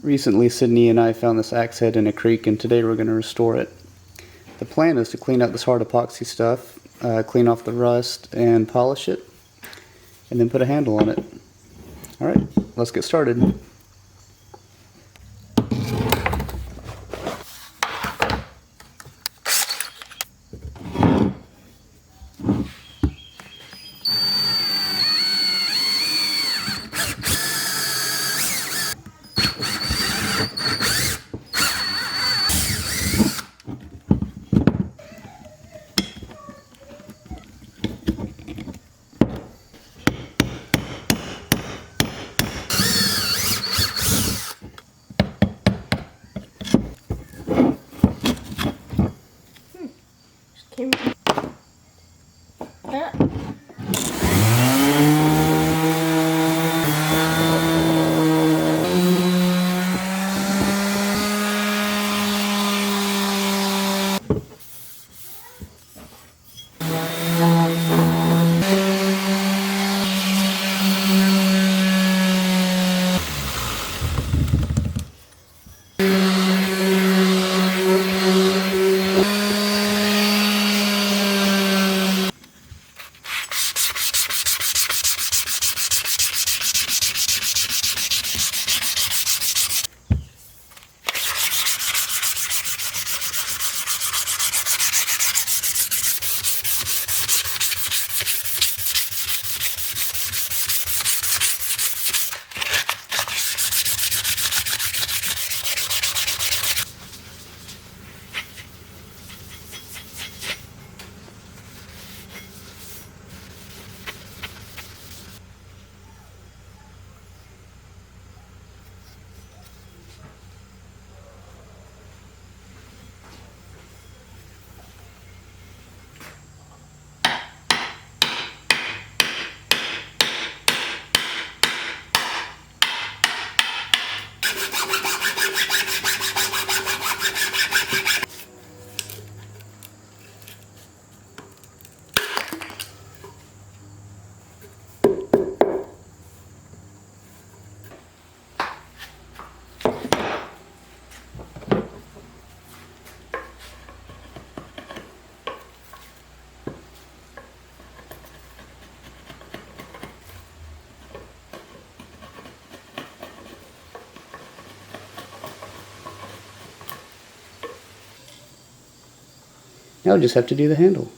Recently, Sidney and I found this axe head in a creek, and today we're going to restore it. The plan is to clean out this hard epoxy stuff, clean off the rust, and polish it, and then put a handle on it. Alright, let's get started. Now I'll just have to do the handle.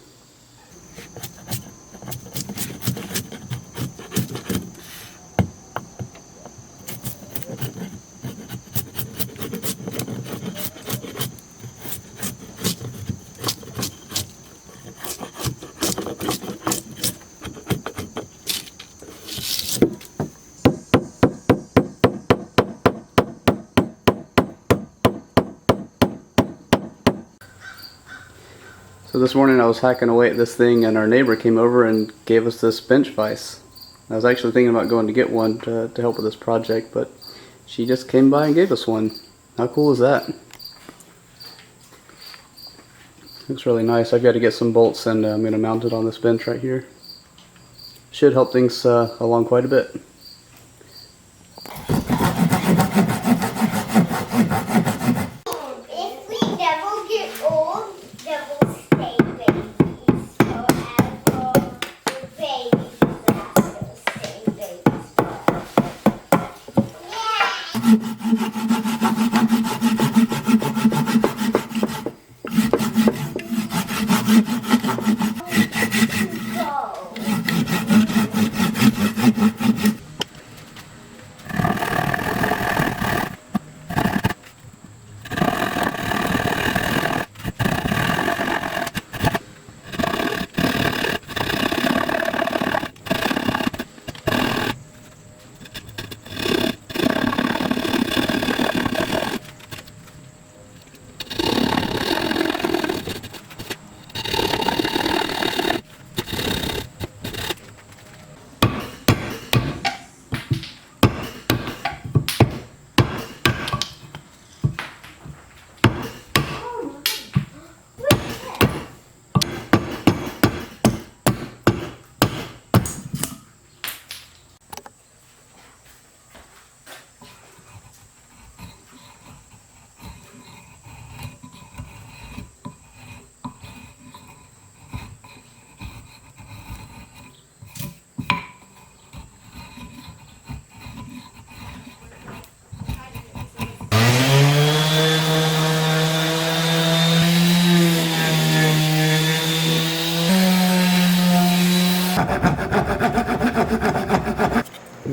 So this morning I was hacking away at this thing, and our neighbor came over and gave us this bench vise. I was actually thinking about going to get one to help with this project, but she just came by and gave us one. How cool is that? Looks really nice. I've got to get some bolts, and I'm going to mount it on this bench right here. Should help things along quite a bit.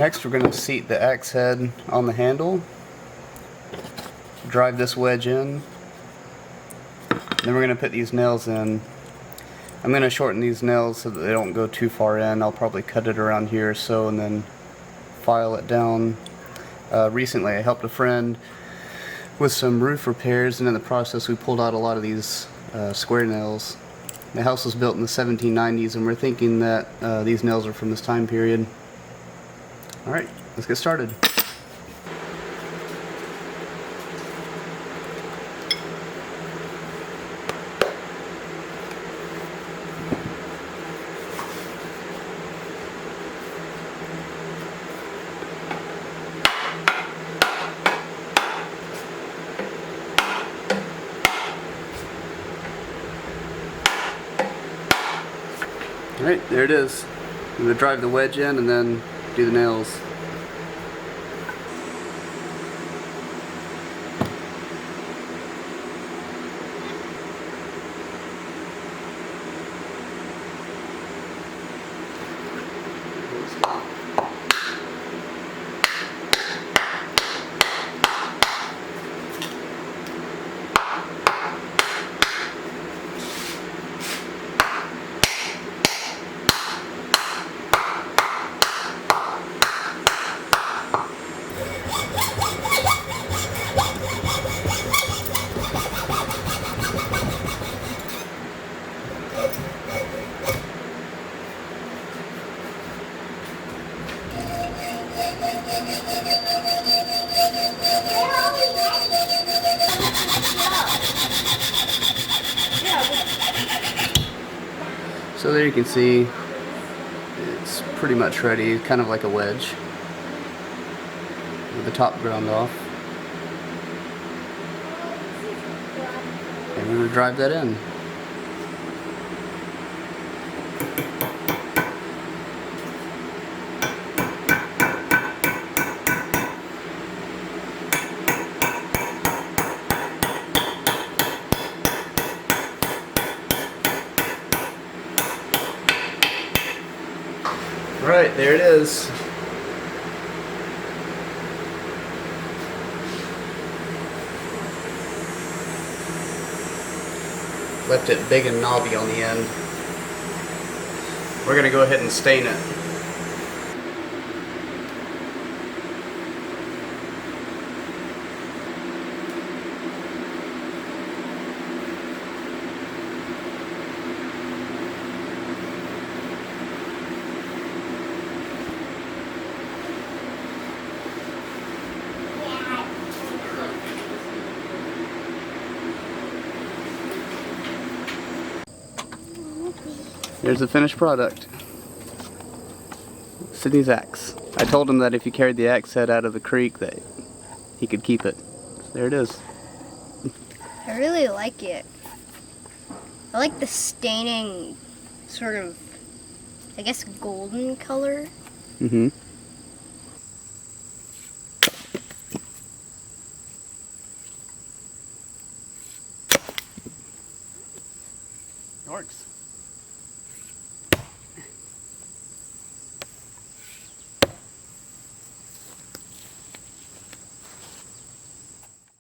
Next we're going to seat the axe head on the handle, drive this wedge in, then we're going to put these nails in. I'm going to shorten these nails so that they don't go too far in. I'll probably cut it around here or so and then file it down. Recently I helped a friend with some roof repairs, and in the process we pulled out a lot of these square nails. The house was built in the 1790s, and we're thinking that these nails are from this time period. Alright, let's get started. Alright, there it is. I'm going to drive the wedge in and then do the nails. So there you can see it's pretty much ready, kind of like a wedge, with the top ground off. And we're going to drive that in. Alright, there it is. Left it big and knobby on the end. We're going to go ahead and stain it. Here's the finished product. Sidney's axe. I told him that if he carried the axe head out of the creek that he could keep it. So there it is. I really like it. I like the staining sort of, I guess, golden color. Mm-hmm. Works.